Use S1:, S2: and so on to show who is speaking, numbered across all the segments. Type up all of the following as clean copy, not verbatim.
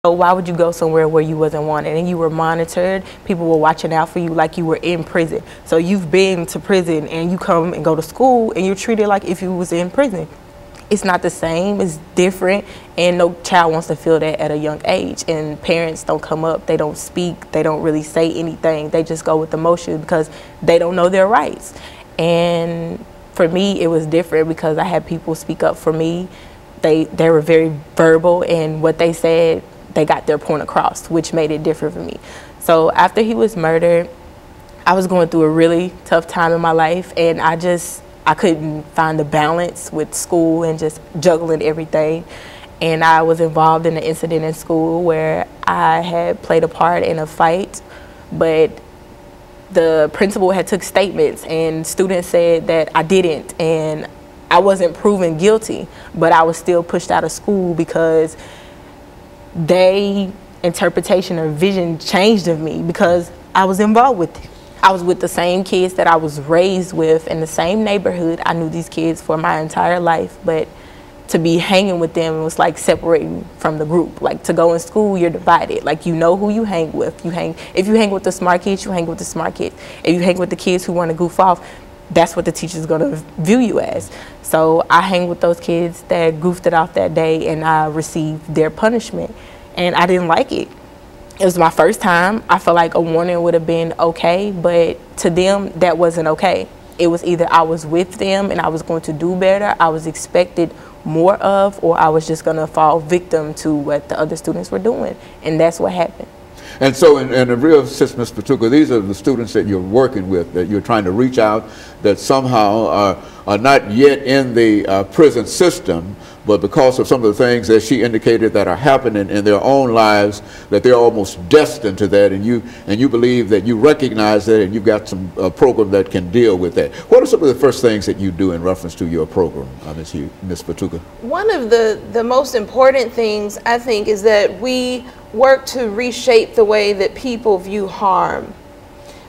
S1: So why would you go somewhere where you wasn't wanted and you were monitored? People were watching out for you like you were in prison. So you've been to prison and you come and go to school and you're treated like if you was in prison. It's not the same, it's different, and no child wants to feel that at a young age. And parents don't come up, they don't speak, they don't really say anything. They just go with the motion because they don't know their rights. And for me, it was different because I had people speak up for me. They were very verbal, and what they said, they got their point across, which made it different for me. So after he was murdered, I was going through a really tough time in my life, and I couldn't find the balance with school and just juggling everything. And I was involved in an incident in school where I had played a part in a fight, but the principal had took statements and students said that I didn't, and I wasn't proven guilty, but I was still pushed out of school because they interpretation or vision changed of me because I was involved with it. I was with the same kids that I was raised with in the same neighborhood. I knew these kids for my entire life, but to be hanging with them was like separating from the group. Like to go in school, you're divided. Like you know who you hang with. If you hang with the smart kids, you hang with the smart kids. If you hang with the kids who want to goof off, that's what the teacher's gonna view you as. So I hang with those kids that goofed it off that day, and I received their punishment, and I didn't like it. It was my first time. I felt like a warning would have been okay, but to them, that wasn't okay. It was either I was with them and I was going to do better, I was expected more of, or I was just gonna fall victim to what the other students were doing, and that's what happened.
S2: And so in a real sense, Ms. Patuka, these are the students that you're working with, that you're trying to reach out, that somehow are not yet in the prison system, but because of some of the things that she indicated that are happening in their own lives, that they're almost destined to that, and you believe that you recognize that, and you've got some program that can deal with that. What are some of the first things that you do in reference to your program, Ms. Patuka?
S3: One of the most important things, I think, is that we work to reshape the way that people view harm.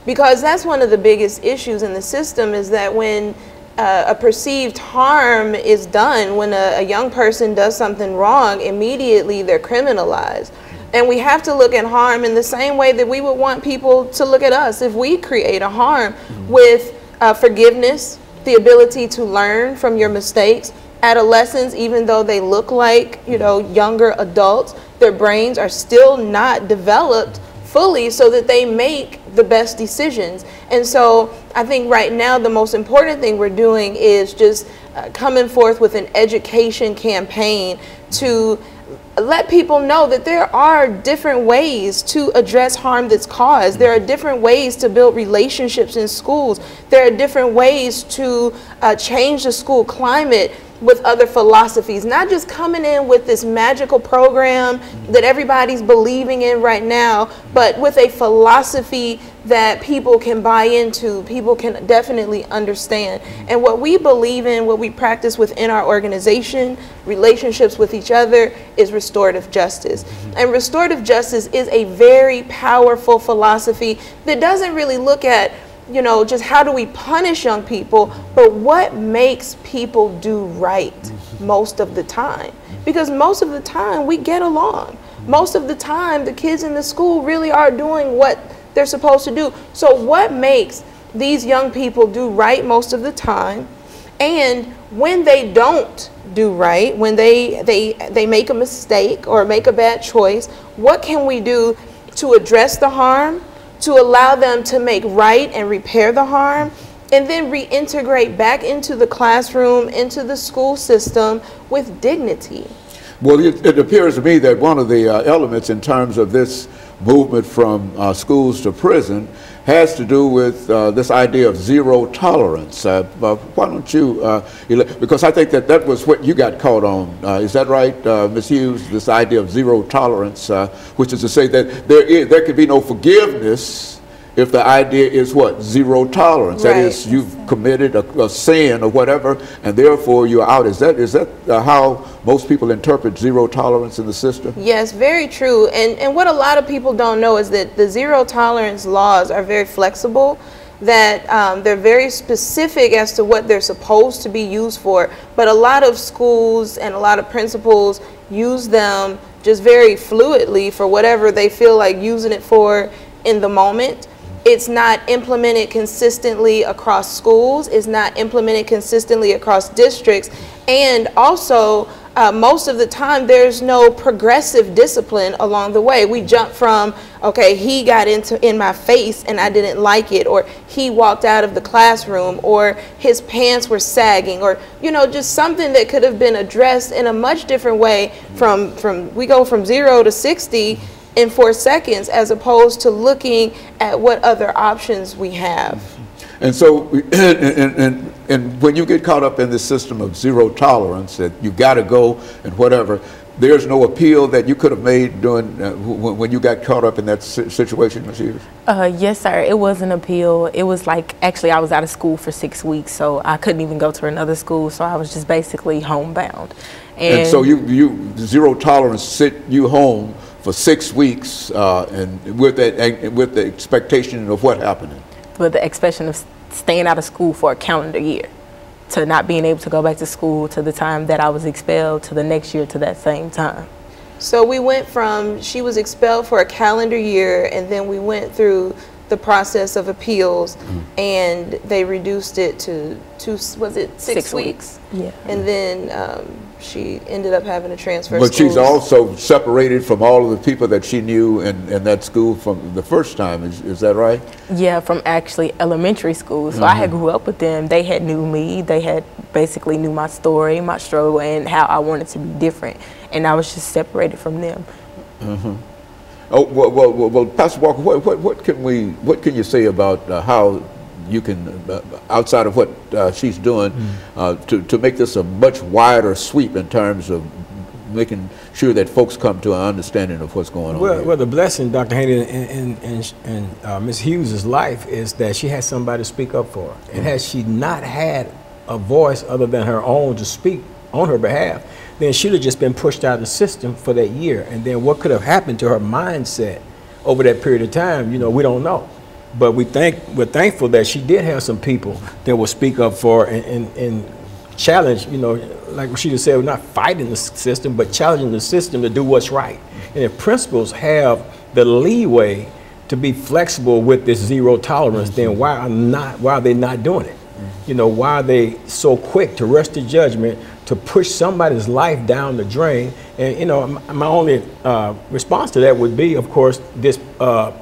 S3: Because that's one of the biggest issues in the system, is that when a perceived harm is done, when a young person does something wrong, immediately they're criminalized. And we have to look at harm in the same way that we would want people to look at us if we create a harm, with forgiveness, the ability to learn from your mistakes. Adolescents, even though they look like, you know, younger adults, their brains are still not developed fully so that they make the best decisions. And so I think right now the most important thing we're doing is just coming forth with an education campaign to let people know that there are different ways to address harm that's caused. There are different ways to build relationships in schools. There are different ways to change the school climate with other philosophies, not just coming in with this magical program that everybody's believing in right now, but with a philosophy that people can buy into, people can definitely understand. And what we believe in, what we practice within our organization, relationships with each other, is restorative justice. And restorative justice is a very powerful philosophy that doesn't really look at, you know, just how do we punish young people, but what makes people do right most of the time. Because most of the time we get along. Most of the time the kids in the school really are doing what they're supposed to do. So what makes these young people do right most of the time? And when they don't do right, when they make a mistake or make a bad choice, what can we do to address the harm, to allow them to make right and repair the harm, and then reintegrate back into the classroom, into the school system with dignity?
S2: Well, it appears to me that one of the elements in terms of this movement from schools to prison has to do with this idea of zero tolerance. Why don't you, because I think that was what you got caught on. Is that right, Ms. Hughes? This idea of zero tolerance, which is to say that there can be no forgiveness if the idea is what? Zero tolerance. Right. That is, you've committed a sin or whatever, and therefore you're out. Is that how most people interpret zero tolerance in the system?
S3: Yes, very true. And what a lot of people don't know is that the zero tolerance laws are very flexible, that they're very specific as to what they're supposed to be used for, but a lot of schools and a lot of principals use them just very fluidly for whatever they feel like using it for in the moment. It's not implemented consistently across schools. It's not implemented consistently across districts. And also, most of the time, there's no progressive discipline along the way. We jump from, okay, he got in my face and I didn't like it, or he walked out of the classroom, or his pants were sagging, or, you know, just something that could have been addressed in a much different way. We go from 0 to 60 in 4 seconds, as opposed to looking at what other options we have.
S2: And so, and when you get caught up in this system of zero tolerance, that you've got to go and whatever, there's no appeal that you could have made during when you got caught up in that situation, Ms. Hughes?
S1: Yes, sir. It was an appeal. It was like, actually, I was out of school for 6 weeks, so I couldn't even go to another school, so I was just basically homebound.
S2: And so you zero tolerance sent you home for 6 weeks, and with the expectation of what happening?
S1: With the expectation of staying out of school for a calendar year, to not being able to go back to school to the time that I was expelled, to the next year to that same time.
S3: So we went from, she was expelled for a calendar year, and then we went through the process of appeals, and they reduced it to six weeks?
S1: Yeah.
S3: And then she ended up having to transfer
S2: But
S3: schools.
S2: she's also separated from all of the people that she knew in that school from the first time, is that right?
S1: Yeah, from actually elementary school. So I had grew up with them. They had knew me. They had basically knew my story, my struggle, and how I wanted to be different. And I was just separated from them.
S2: Oh, well, Pastor Walker, what can you say about how you can, outside of what she's doing, to make this a much wider sweep in terms of making sure that folks come to an understanding of what's going on here?
S4: Well, the blessing, Dr. Haney, in Ms. Hughes' life is that she has somebody to speak up for her. And had she not had a voice other than her own to speak on her behalf, then she'd have just been pushed out of the system for that year. And then what could have happened to her mindset over that period of time, you know, we don't know. But we're thankful that she did have some people that will speak up for her and challenge, you know, like Rashida said, we're not fighting the system, but challenging the system to do what's right. And if principals have the leeway to be flexible with this zero tolerance, then why are they not doing it? You know, why are they so quick to rush to judgment, to push somebody's life down the drain? And, you know, my only response to that would be, of course, this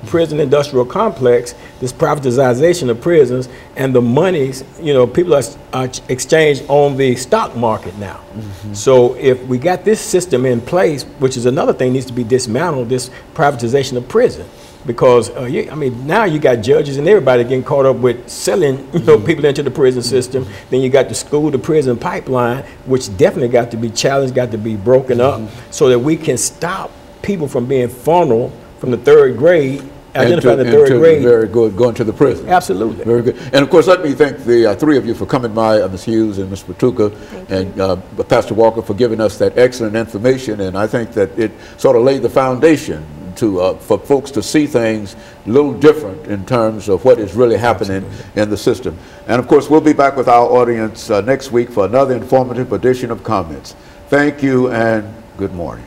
S4: prison industrial complex, this privatization of prisons, and the monies, you know, people are exchanged on the stock market now. So if we got this system in place, which is another thing needs to be dismantled, this privatization of prison. Because, I mean, now you got judges and everybody getting caught up with selling, you know, people into the prison system. Then you got the school to prison pipeline, which definitely got to be challenged, got to be broken up, so that we can stop people from being funneled from the third grade, identifying the third grade.
S2: Very good, going to the prison.
S4: Absolutely.
S2: Very good. And of course, let me thank the three of you for coming by, Ms. Hughes and Ms. Patuka, and Pastor Walker for giving us that excellent information. And I think that it sort of laid the foundation for folks to see things a little different in terms of what is really happening in the system. And of course, we'll be back with our audience next week for another informative edition of Comments. Thank you and good morning.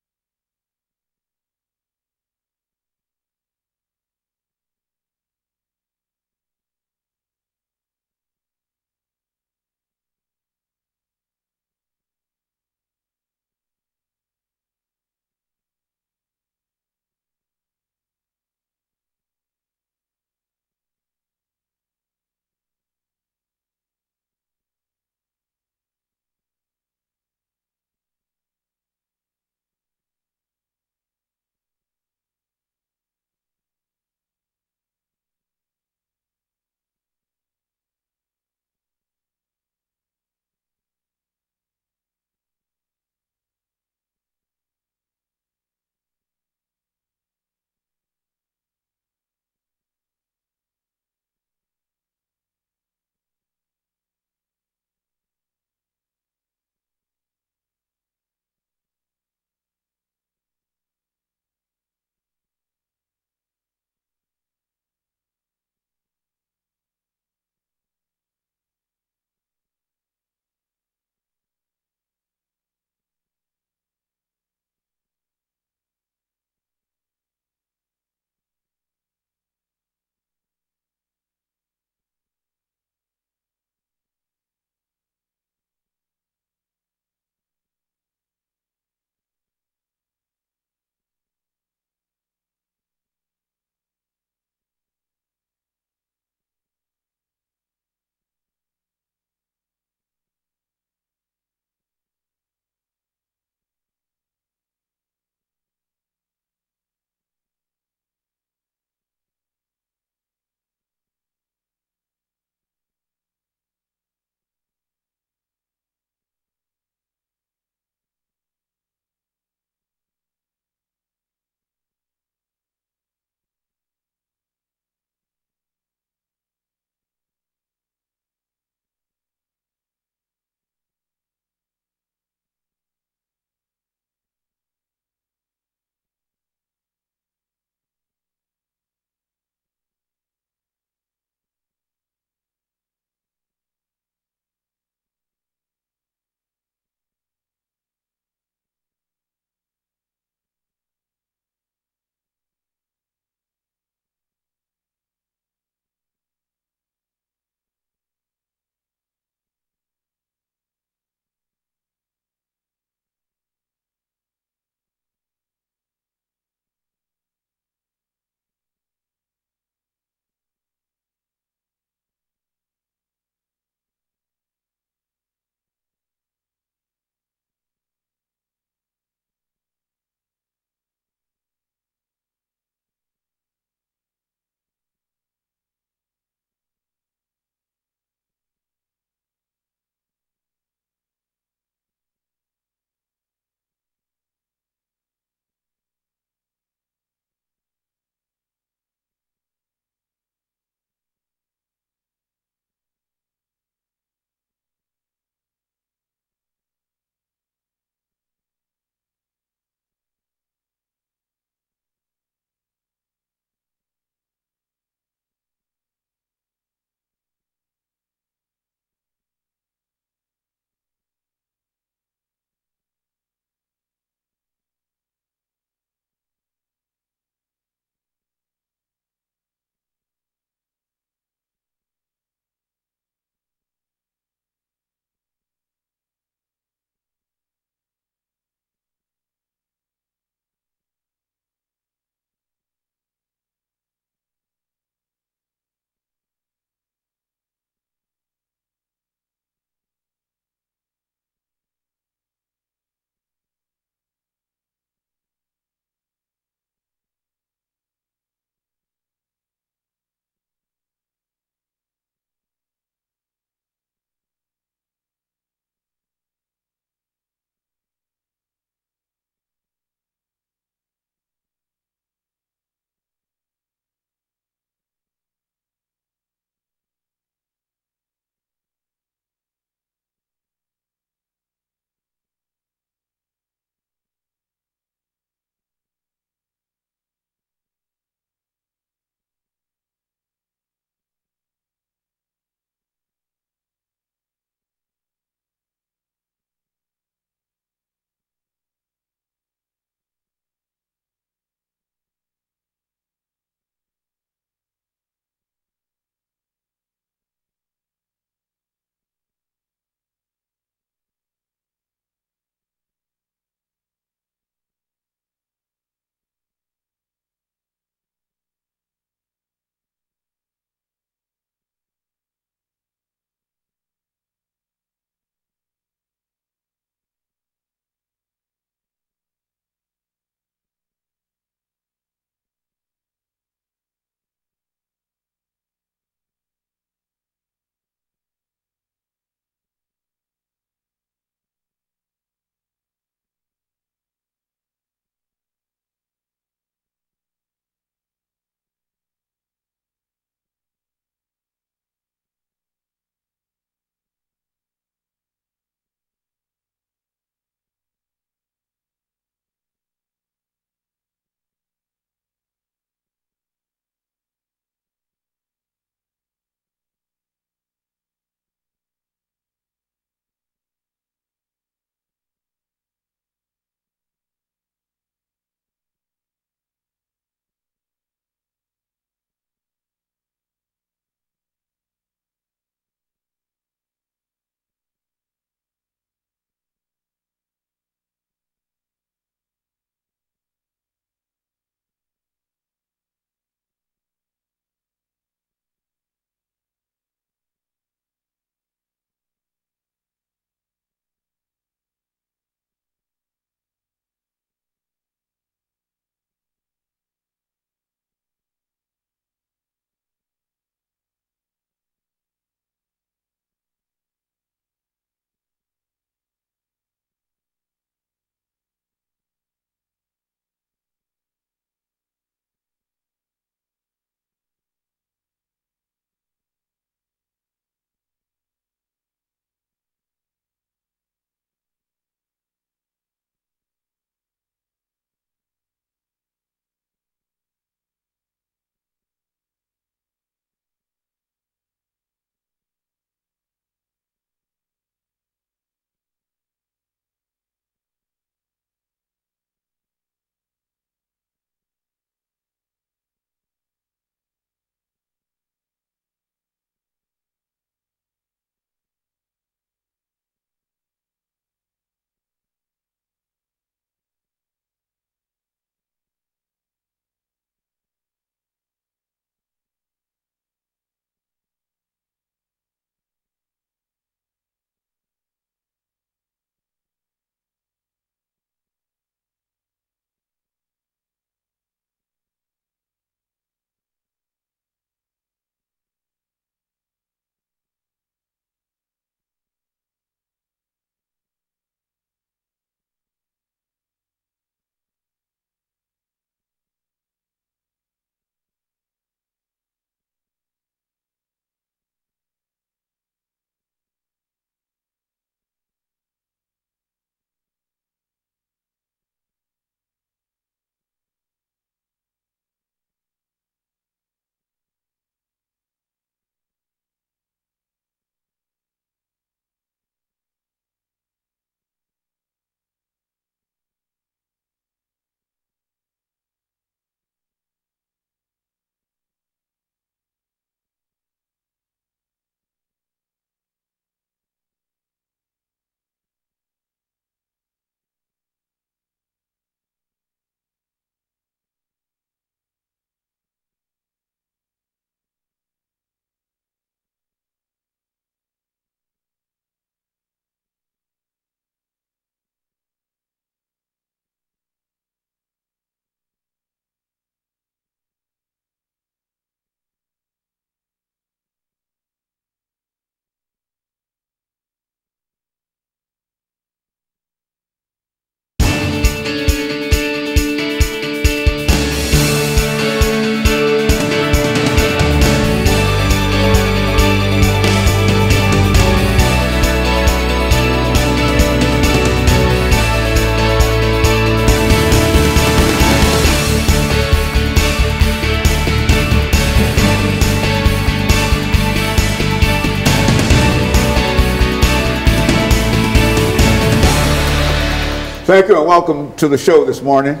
S2: Thank you and welcome to the show this morning.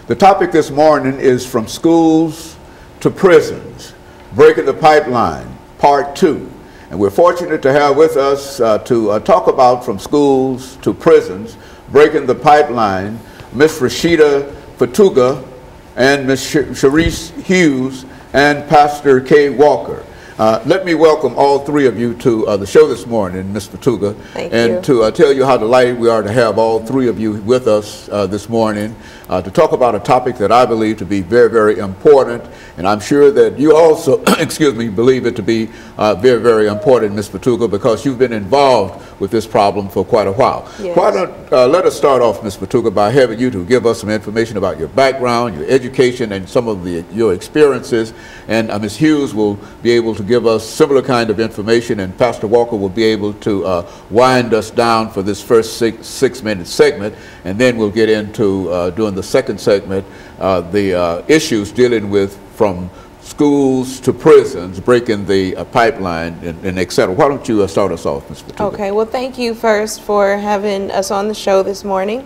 S2: The topic this morning is From Schools to Prisons, Breaking the Pipeline, Part 2. And we're fortunate to have with us to talk about From Schools to Prisons, Breaking the Pipeline, Ms. Rashida Fatuga and Ms. Sharice Hughes and Pastor Kay Walker. Let me welcome all three of you to the show this morning, Ms. Fatuga, and to tell you how delighted we are to have all three of you with us this morning to talk about a topic that I believe to be very, very important, and I'm sure that you also, excuse me, believe it to be very, very important, Ms. Fatuga, because you've been involved with this problem for quite a while.
S3: Yes.
S2: Why don't let us start off, Ms. Fatuga, by having you to give us some information about your background, your education, and some of your experiences, and Ms. Hughes will be able to give us similar kind of information, and Pastor Walker will be able to wind us down for this first six-minute segment, and then we'll get into doing the second segment, the issues dealing with from schools to prisons, breaking the pipeline, and et cetera. Why don't you start us off, Ms. Fatuga?
S3: Okay, well, thank you first for having us on the show this morning.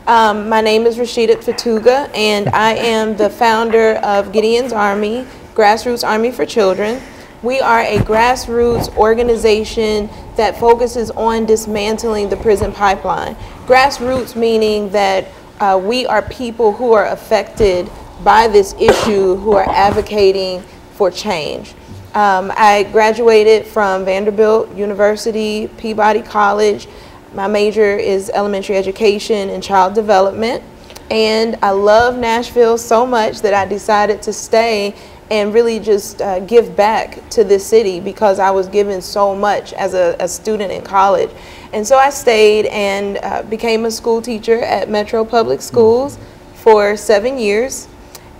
S3: My name is Rashida Fatuga, and I am the founder of Gideon's Army, Grassroots Army for Children. We are a grassroots organization that focuses on dismantling the prison pipeline. Grassroots meaning that we are people who are affected by this issue, who are advocating for change. I graduated from Vanderbilt University, Peabody College. My major is elementary education and child development. And I love Nashville so much that I decided to stay and really just give back to this city because I was given so much as a student in college. And so I stayed and became a school teacher at Metro Public Schools for 7 years.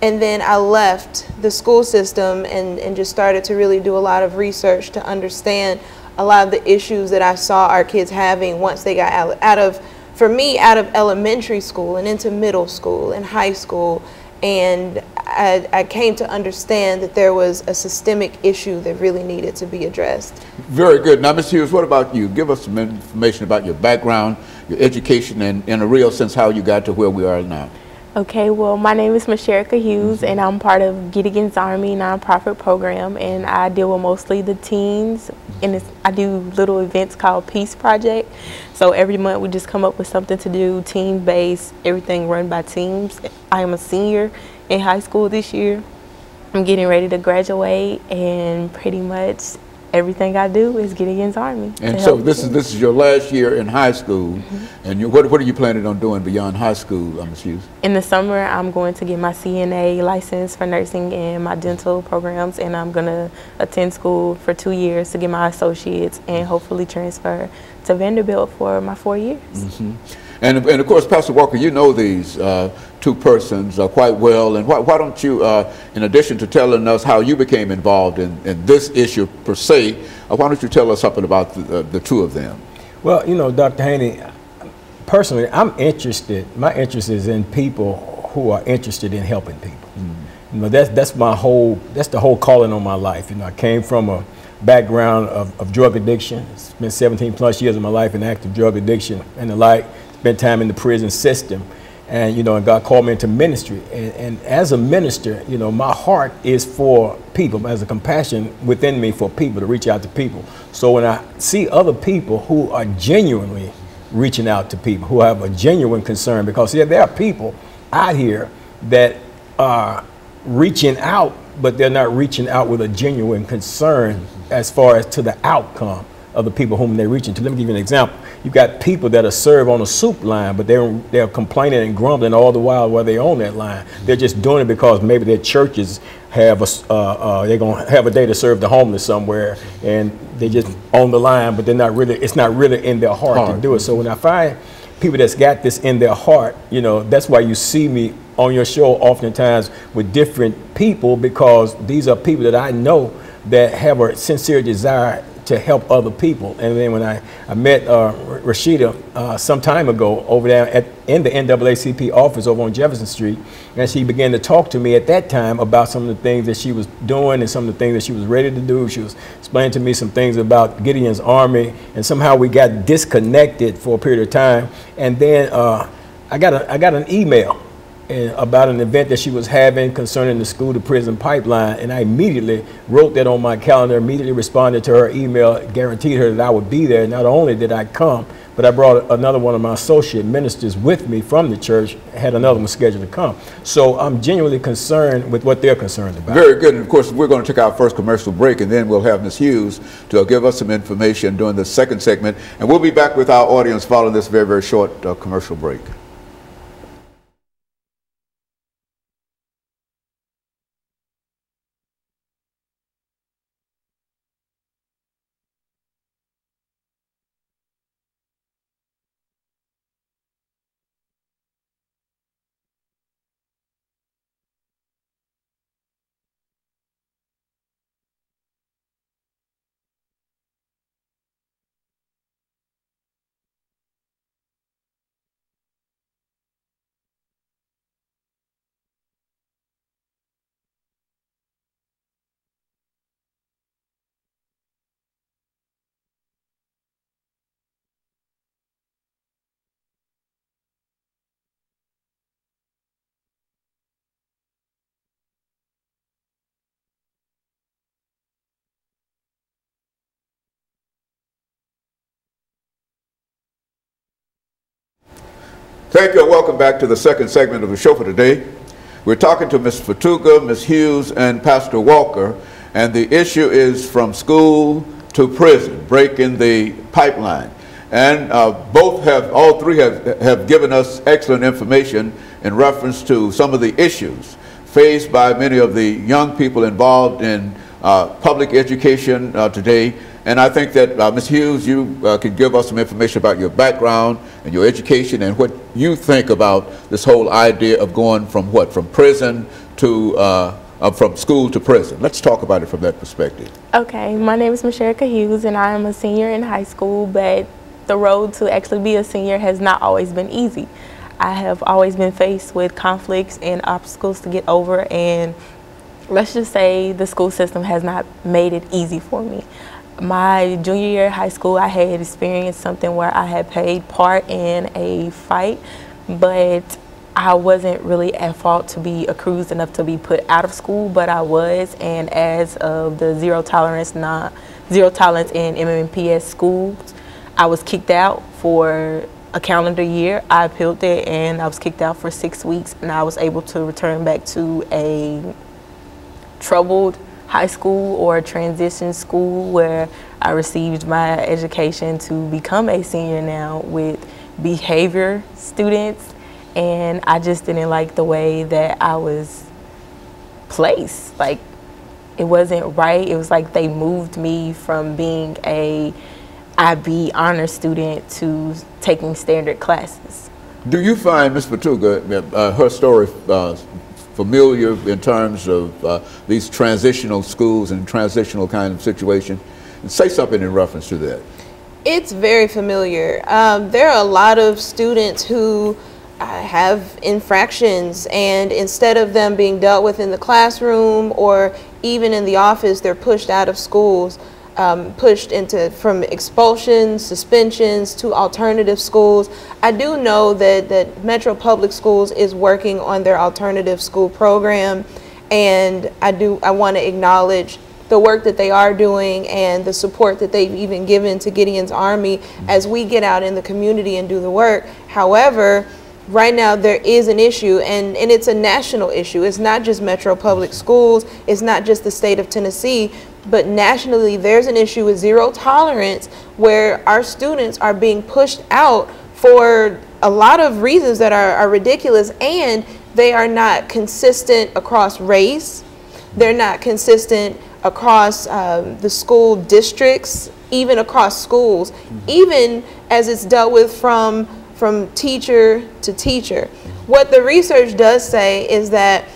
S3: And then I left the school system and just started to really do a lot of research to understand a lot of the issues that I saw our kids having once they got out of elementary school and into middle school and high school. And I came to understand that there was a systemic issue that really needed to be addressed. Very
S2: good. Now, Ms. Hughes, what about you? Give us some information about your background, your education, and in a real sense, how you got to where we are now.
S1: Okay, well, my name is Masherika Hughes, and I'm part of Gideon's Army nonprofit program, and I deal with mostly the teens, and I do little events called Peace Project. So every month we just come up with something to do, team-based, everything run by teams. I am a senior in high school this year. I'm getting ready to graduate, and pretty much everything I do is Gideon's Army.
S2: And so this is your last year in high school, and what are you planning on doing beyond high school, Ms. Hughes?
S1: In the summer, I'm going to get my CNA license for nursing and my dental programs, and I'm going to attend school for 2 years to get my associates and hopefully transfer to Vanderbilt for my 4 years.
S2: And of course, Pastor Walker, you know these two persons quite well, and why don't you, in addition to telling us how you became involved in this issue per se, why don't you tell us something about the two of them?
S4: Well, you know, Dr. Haney, personally, I'm interested, my interest is in people who are interested in helping people. You know, that's the whole calling on my life. You know, I came from a background of drug addiction. Spent 17 plus years of my life in active drug addiction and the like. Spent time in the prison system, and you know, and God called me into ministry. And as a minister, you know, my heart is for people, as a compassion within me for people, to reach out to people. So when I see other people who are genuinely reaching out to people, who have a genuine concern, because yeah, there are people out here that are reaching out, but they're not reaching out with a genuine concern as far as to the outcome of the people whom they're reaching to. Let me give you an example. You've got people that are served on a soup line, but they're complaining and grumbling all the while they're on that line. They're just doing it because maybe their churches have they're gonna have a day to serve the homeless somewhere, and they just on the line, but they're not really. It's not really in their heart to do it. So when I find people that's got this in their heart, you know, that's why you see me on your show oftentimes with different people, because these are people that I know that have a sincere desire to help other people. And then when I met Rashida some time ago over there in the NAACP office over on Jefferson Street, and she began to talk to me at that time about some of the things that she was doing and some of the things that she was ready to do. She was explaining to me some things about Gideon's Army, and somehow we got disconnected for a period of time. And then I got an email about an event that she was having concerning the school to prison pipeline, and I immediately wrote that on my calendar, immediately responded to her email, guaranteed her that I would be there. Not only did I come, but I brought another one of my associate ministers with me from the church, had another one scheduled to come. So I'm genuinely concerned with what they're concerned about.
S2: Very good. And of course, we're going to take our first commercial break, and then we'll have Ms. Hughes to give us some information during the second segment. And we'll be back with our audience following this very, very short commercial break. Thank you and welcome back to the second segment of the show for today. We're talking to Ms. Fatuga, Ms. Hughes, and Pastor Walker, and the issue is from school to prison, breaking the pipeline. And all three have given us excellent information in reference to some of the issues faced by many of the young people involved in public education today. And I think that, Ms. Hughes, you could give us some information about your background and your education and what you think about this whole idea of going from what? From prison to, from school to prison. Let's talk about it from that perspective.
S5: Okay, my name is Masherika Hughes and I am a senior in high school, but the road to actually be a senior has not always been easy. I have always been faced with conflicts and obstacles to get over, and let's just say the school system has not made it easy for me. My junior year of high school, I had experienced something where I had played part in a fight, but I wasn't really at fault to be accused enough to be put out of school, but I was, and as of the zero tolerance in MMPS schools, I was kicked out for a calendar year. I appealed it and I was kicked out for 6 weeks, and I was able to return back to a troubled high school or a transition school where I received my education to become a senior now with behavior students, and I just didn't like the way that I was placed. Like, it wasn't right. It was like they moved me from being a IB honor student to taking standard classes.
S2: Do you find, Ms. Fatuga, her story familiar in terms of these transitional schools and transitional kind of situation? And say something in reference to that.
S3: It's very familiar. There are a lot of students who have infractions, and instead of them being dealt with in the classroom or even in the office, they're pushed out of schools, pushed into from expulsions, suspensions to alternative schools. I do know that Metro Public Schools is working on their alternative school program, and I want to acknowledge the work that they are doing and the support that they've even given to Gideon's Army as we get out in the community and do the work. However, right now there is an issue, and it's a national issue. It's not just Metro Public Schools, it's not just the state of Tennessee, but nationally there's an issue with zero tolerance where our students are being pushed out for a lot of reasons that are ridiculous, and they are not consistent across race. They're not consistent across the school districts, even across schools, even as it's dealt with from teacher to teacher. What the research does say is that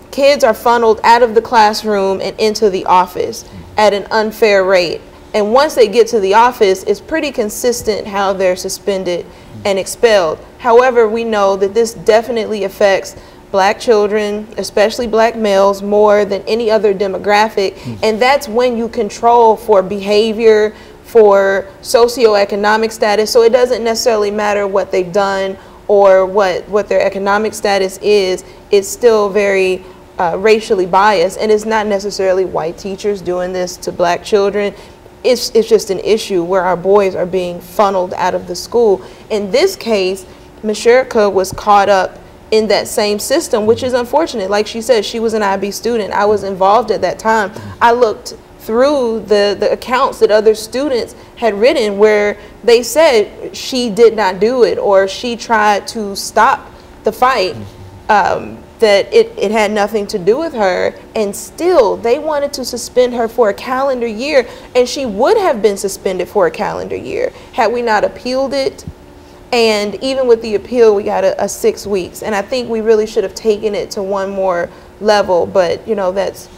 S3: kids are funneled out of the classroom and into the office at an unfair rate. And once they get to the office, it's pretty consistent how they're suspended and expelled. However, we know that this definitely affects Black children, especially Black males, more than any other demographic. And that's when you control for behavior, for socioeconomic status. So it doesn't necessarily matter what they've done or what their economic status is, it's still very racially biased, and it's not necessarily white teachers doing this to black children. It's just an issue where our boys are being funneled out of the school. In this case, Mashirka was caught up in that same system, which is unfortunate. Like she said, she was an IB student. I was involved at that time. I looked through the accounts that other students had written where they said she did not do it, or she tried to stop the fight, that it had nothing to do with her, and still they wanted to suspend her for a calendar year, and she would have been suspended for a calendar year had we not appealed it. And even with the appeal, we got a 6 weeks, and I think we really should have taken it to one more level, but you know, that's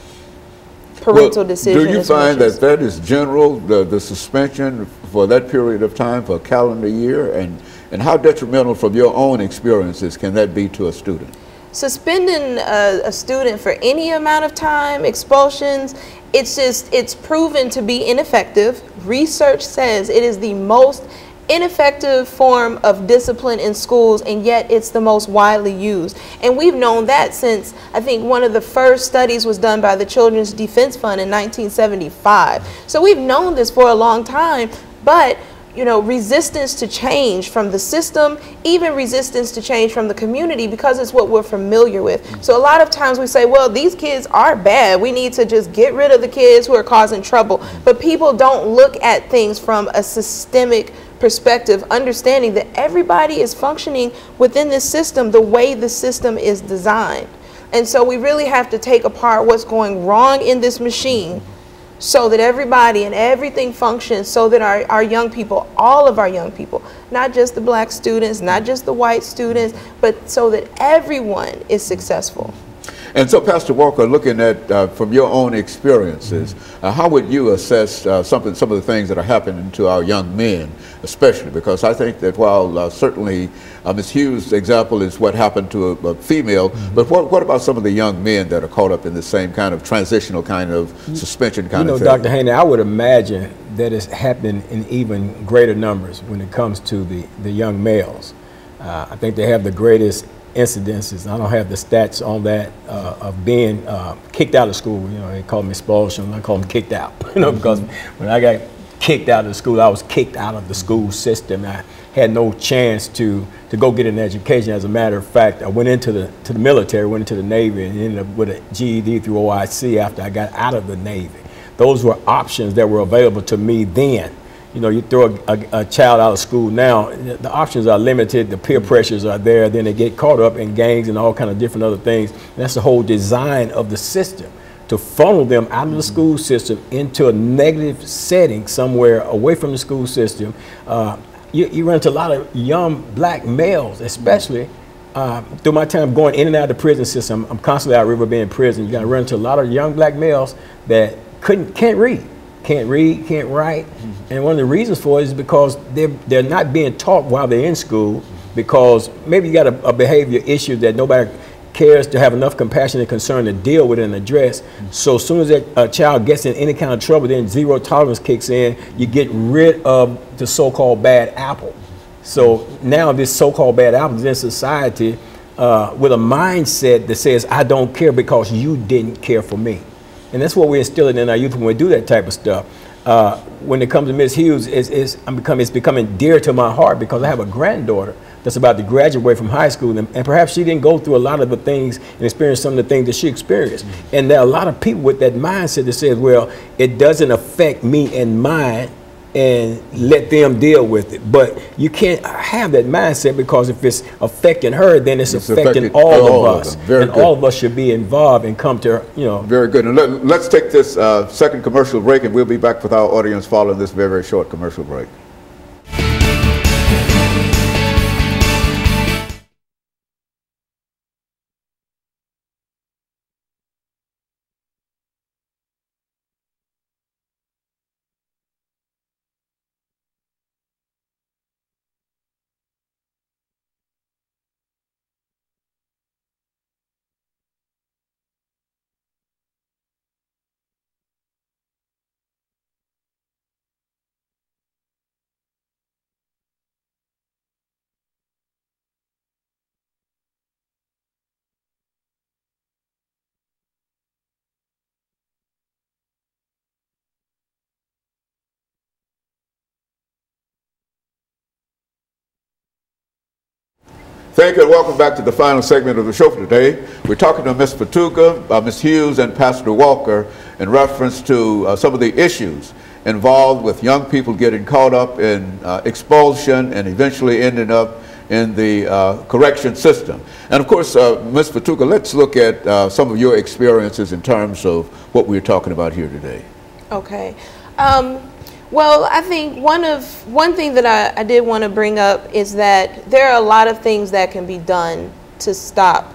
S3: parental decision.
S2: Do you find that that is general, the suspension for that period of time, for a calendar year, and how detrimental from your own experiences can that be to a student?
S3: Suspending a student for any amount of time, expulsions, it's proven to be ineffective. Research says it is the most ineffective form of discipline in schools, and yet it's the most widely used. And we've known that since, I think, one of the first studies was done by the Children's Defense Fund in 1975. So we've known this for a long time, but you know, resistance to change from the system, even resistance to change from the community, because it's what we're familiar with. So a lot of times we say, well, these kids are bad. We need to just get rid of the kids who are causing trouble. But people don't look at things from a systemic perspective, understanding that everybody is functioning within this system the way the system is designed. And so we really have to take apart what's going wrong in this machine, so that everybody and everything functions, so that our young people, all of our young people, not just the black students, not just the white students, but so that everyone is successful.
S2: And so, Pastor Walker, looking at from your own experiences, how would you assess some of the things that are happening to our young men, especially? Because I think that while certainly Ms. Hughes' example is what happened to a female, but what about some of the young men that are caught up in the same kind of transitional kind of suspension kind of thing?
S4: Dr. Haney, I would imagine that it's happening in even greater numbers when it comes to the young males. I think they have the greatest incidences. I don't have the stats on that of being kicked out of school. You know, they call them expulsion. I call them kicked out. You know, because when I got kicked out of the school, I was kicked out of the school system. I had no chance to go get an education. As a matter of fact, I went into the military, went into the Navy, and ended up with a GED through OIC after I got out of the Navy. Those were options that were available to me then. You know, you throw a child out of school now, the options are limited, the peer pressures are there, then they get caught up in gangs and all kind of different other things. And that's the whole design of the system, to funnel them out of the school system into a negative setting somewhere away from the school system. You run into a lot of young black males, especially through my time going in and out of the prison system. I'm constantly out River Bend prison. You got to run into a lot of young black males that can't read, can't write. And one of the reasons for it is because they're not being taught while they're in school, because maybe you got a behavior issue that nobody cares to have enough compassion and concern to deal with and address. So as soon as a child gets in any kind of trouble, then zero tolerance kicks in. You get rid of the so-called bad apple. So now this so-called bad apple is in society with a mindset that says, I don't care because you didn't care for me. And that's what we're instilling in our youth when we do that type of stuff. When it comes to Ms. Hughes, it's becoming dear to my heart, because I have a granddaughter that's about to graduate from high school, and perhaps she didn't go through a lot of the things and experience some of the things that she experienced. And there are a lot of people with that mindset that says, well, it doesn't affect me and mine, and let them deal with it. But you can't have that mindset, because if it's affecting her, then it's affecting all of us. And all of us should be involved and come to, you know.
S2: Very good. And let's take this second commercial break, and we'll be back with our audience following this very, very short commercial break. Thank you and welcome back to the final segment of the show for today. We're talking to Ms. Fatuga, Ms. Hughes, and Pastor Walker in reference to some of the issues involved with young people getting caught up in expulsion and eventually ending up in the correction system. And of course, Ms. Fatuga, let's look at some of your experiences in terms of what we're talking about here today.
S3: Okay. Well, I think one thing that I did want to bring up is that there are a lot of things that can be done to stop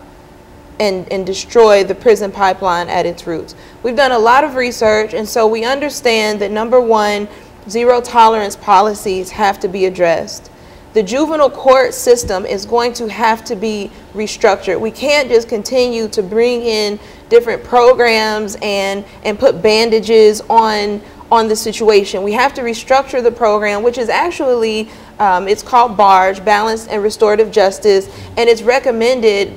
S3: and destroy the prison pipeline at its roots. We've done a lot of research, and so we understand that number one, zero tolerance policies have to be addressed. The juvenile court system is going to have to be restructured. We can't just continue to bring in different programs and put bandages on the situation. We have to restructure the program, which is actually, it's called BARJ, Balanced and Restorative Justice, and it's recommended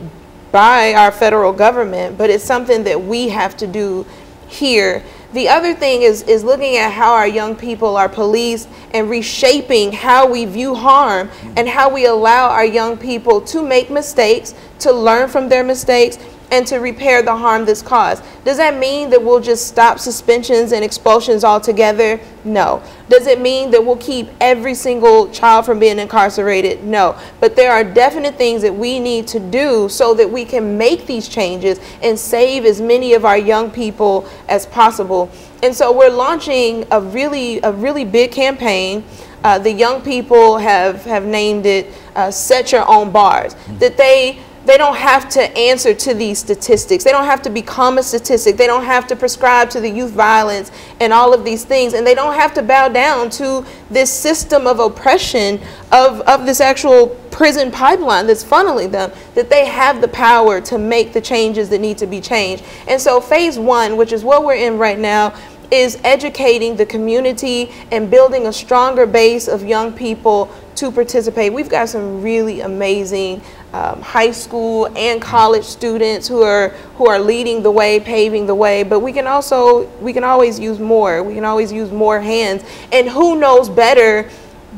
S3: by our federal government, but it's something that we have to do here. The other thing is looking at how our young people are policed and reshaping how we view harm and how we allow our young people to make mistakes, to learn from their mistakes, and to repair the harm that's caused. Does that mean that we'll just stop suspensions and expulsions altogether? No. Does it mean that we'll keep every single child from being incarcerated? No. But there are definite things that we need to do so that we can make these changes and save as many of our young people as possible. And so we're launching a really big campaign. The young people have named it Set Your Own Bars. That they don't have to answer to these statistics. They don't have to become a statistic. They don't have to prescribe to the youth violence and all of these things. And they don't have to bow down to this system of oppression of this actual prison pipeline that's funneling them, that they have the power to make the changes that need to be changed. And so phase one, which is what we're in right now, is educating the community and building a stronger base of young people to participate. We've got some really amazing high school and college students who are leading the way, paving the way, but we can always use more. We can always use more hands. And who knows better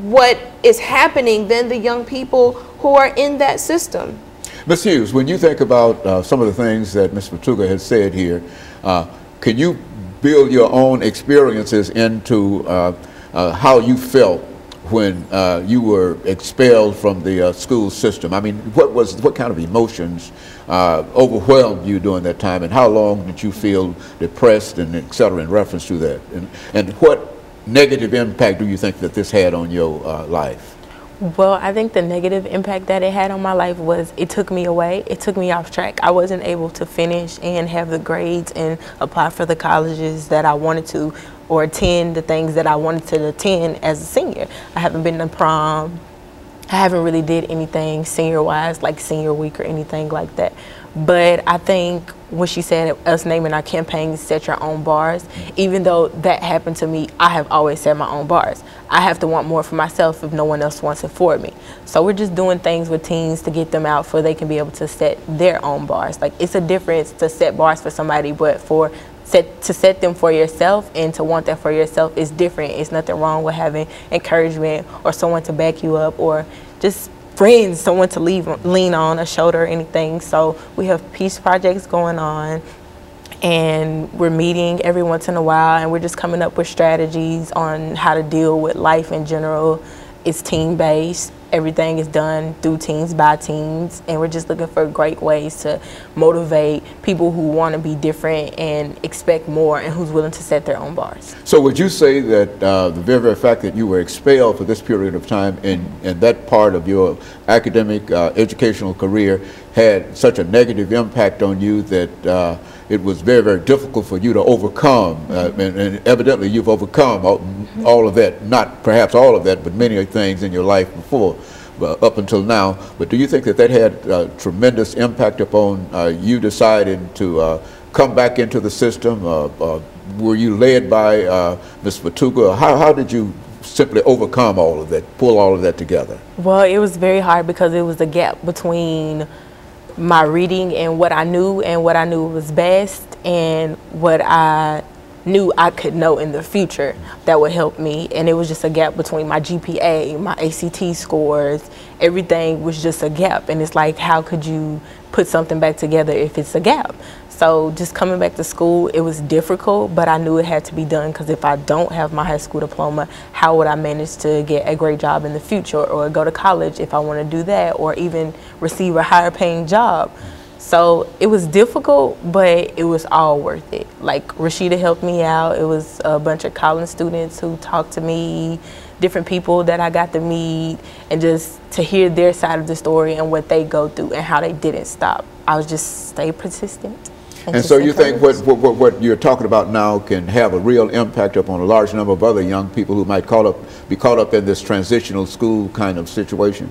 S3: what is happening than the young people who are in that system?
S2: Ms. Hughes, when you think about some of the things that Ms. Fatuga has said here, can you build your own experiences into how you felt when you were expelled from the school system? I mean, what kind of emotions overwhelmed you during that time, and how long did you feel depressed and et cetera in reference to that? And what negative impact do you think that this had on your life?
S5: Well, I think the negative impact that it had on my life was it took me away. It took me off track. I wasn't able to finish and have the grades and apply for the colleges that I wanted to, or attend the things that I wanted to attend as a senior. I haven't been to prom. I haven't really did anything senior-wise, like senior week or anything like that. But I think when she said us naming our campaign Set Your Own Bars, even though that happened to me, I have always set my own bars. I have to want more for myself if no one else wants it for me. So we're just doing things with teens to get them out so they can be able to set their own bars. Like, it's a difference to set bars for somebody, but to set them for yourself and to want that for yourself is different. It's nothing wrong with having encouragement or someone to back you up, or just friends, someone to lean on, a shoulder or anything. So we have peace projects going on, and we're meeting every once in a while, and we're just coming up with strategies on how to deal with life in general. It's team-based. Everything is done through teams, by teams, and we're just looking for great ways to motivate people who want to be different and expect more, and who's willing to set their own bars.
S2: So would you say that the very fact that you were expelled for this period of time and that part of your academic educational career had such a negative impact on you that it was very, very difficult for you to overcome, and evidently you've overcome all of that, not perhaps all of that, but many things in your life before, up until now. But do you think that that had a tremendous impact upon you deciding to come back into the system? Were you led by Ms. Fatuga? How did you simply overcome all of that, pull all of that together?
S5: Well, it was very hard because it was a gap between my reading and what I knew was best, and what I knew I could know in the future that would help me. And it was just a gap between my GPA, my ACT scores, everything was just a gap. And it's like, how could you put something back together if it's a gap? So just coming back to school, it was difficult, but I knew it had to be done, because if I don't have my high school diploma, how would I manage to get a great job in the future, or go to college if I want to do that, or even receive a higher paying job? So it was difficult, but it was all worth it. Like, Rashida helped me out. It was a bunch of college students who talked to me, different people that I got to meet, and just to hear their side of the story and what they go through and how they didn't stop. I was just stay persistent.
S2: And so you think what you're talking about now can have a real impact upon a large number of other young people who might be caught up in this transitional school kind of situation?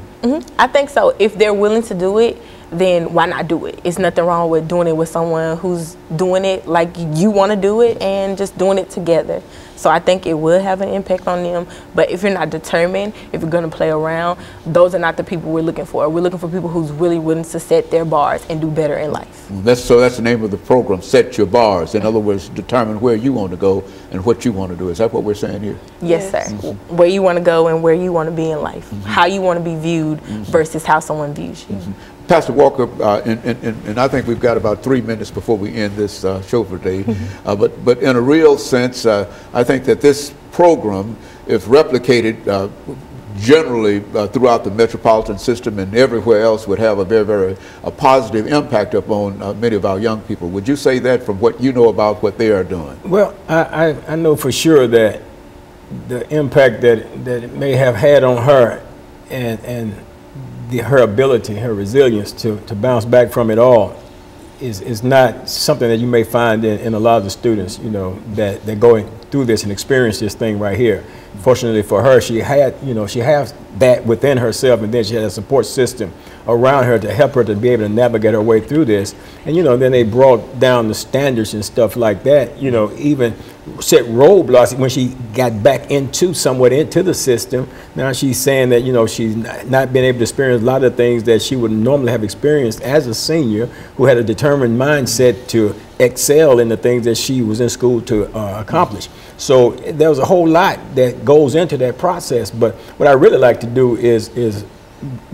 S5: I think so. If they're willing to do it, then why not do it? It's nothing wrong with doing it with someone who's doing it like you want to do it, and just doing it together. So I think it will have an impact on them. But if you're not determined, if you're going to play around, those are not the people we're looking for. We're looking for people who's really willing to set their bars and do better in life.
S2: So that's the name of the program, Set Your Bars. In other words, determine where you want to go and what you want to do. Is that what we're saying here?
S5: Yes, sir. Where you want to go and where you want to be in life. How you want to be viewed versus how someone views you.
S2: Pastor Walker, and I think we've got about 3 minutes before we end this show for today. But in a real sense, I think that this program, if replicated generally throughout the metropolitan system and everywhere else, would have a very positive impact upon many of our young people. Would you say that from what you know about what they are doing?
S4: Well, I know for sure that the impact that it may have had on her, and her ability, her resilience to bounce back from it all is not something that you may find in a lot of the students, you know, that they're going through this and experience this thing right here. Fortunately for her, she had, you know, she has that within herself, and then she had a support system around her to help her to be able to navigate her way through this. And, you know, then they brought down the standards and stuff like that, you know, even set roadblocks when she got back somewhat into the system. Now she's saying that, you know, she's not been able to experience a lot of things that she would normally have experienced as a senior who had a determined mindset to excel in the things that she was in school to accomplish. So there was a whole lot that goes into that process. But what I really like to do is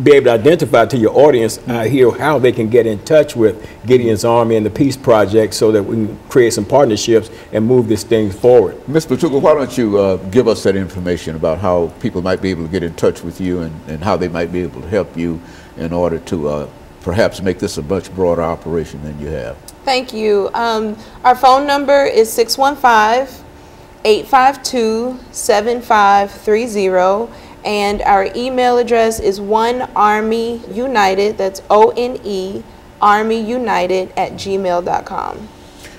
S4: be able to identify to your audience here how they can get in touch with Gideon's Army and the Peace Project, so that we can create some partnerships and move this thing forward.
S2: Ms. Patuka, why don't you give us that information about how people might be able to get in touch with you, and how they might be able to help you in order to perhaps make this a much broader operation than you have.
S3: Thank you. Our phone number is 615-852-7530. And our email address is onearmyunited, that's ONE, armyunited@gmail.com.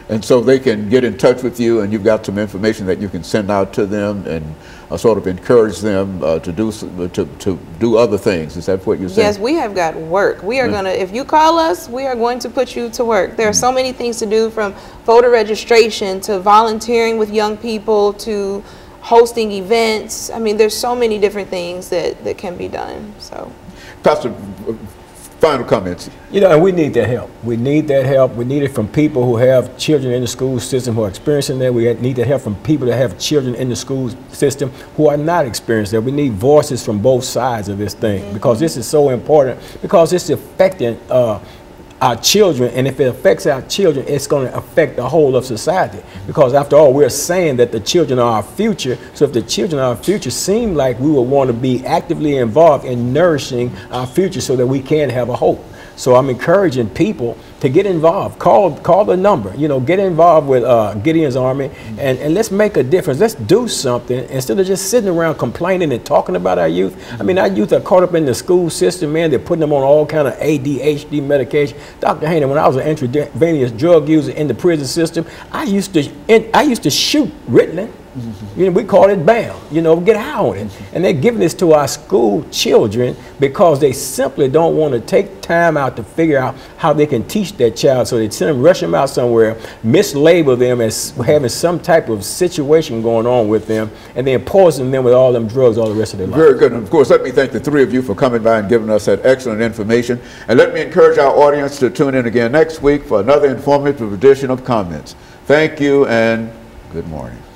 S2: And so they can get in touch with you, and you've got some information that you can send out to them and sort of encourage them to do other things. Is that what you're saying?
S3: Yes, we have got work. We are going to, if you call us, we are going to put you to work. There are so many things to do, from voter registration to volunteering with young people to hosting events. I mean, there's so many different things that can be done. So,
S2: Pastor, final comments.
S4: You know, and we need that help. We need that help. We need it from people who have children in the school system who are experiencing that. We need that help from people that have children in the school system who are not experiencing that. We need voices from both sides of this thing, because this is so important, because it's affecting our children, and if it affects our children, it's going to affect the whole of society, because after all, we're saying that the children are our future. So if the children are our future, seem like we will want to be actively involved in nourishing our future so that we can have a hope. So I'm encouraging people to get involved. Call the number, you know, get involved with Gideon's Army, and let's make a difference. Let's do something instead of just sitting around complaining and talking about our youth. I mean, our youth are caught up in the school system, man. They're putting them on all kind of ADHD medication. Dr. Haney, when I was an intravenous drug user in the prison system, I used to shoot Ritalin. You know, we call it BAM, you know, get high on it. And they're giving this to our school children because they simply don't want to take time out to figure out how they can teach that child. So they send them, rush them out somewhere, mislabel them as having some type of situation going on with them, and then poison them with all them drugs all the rest of their life.
S2: Very good. And of course, let me thank the three of you for coming by and giving us that excellent information. And let me encourage our audience to tune in again next week for another informative edition of Comments. Thank you, and Good morning.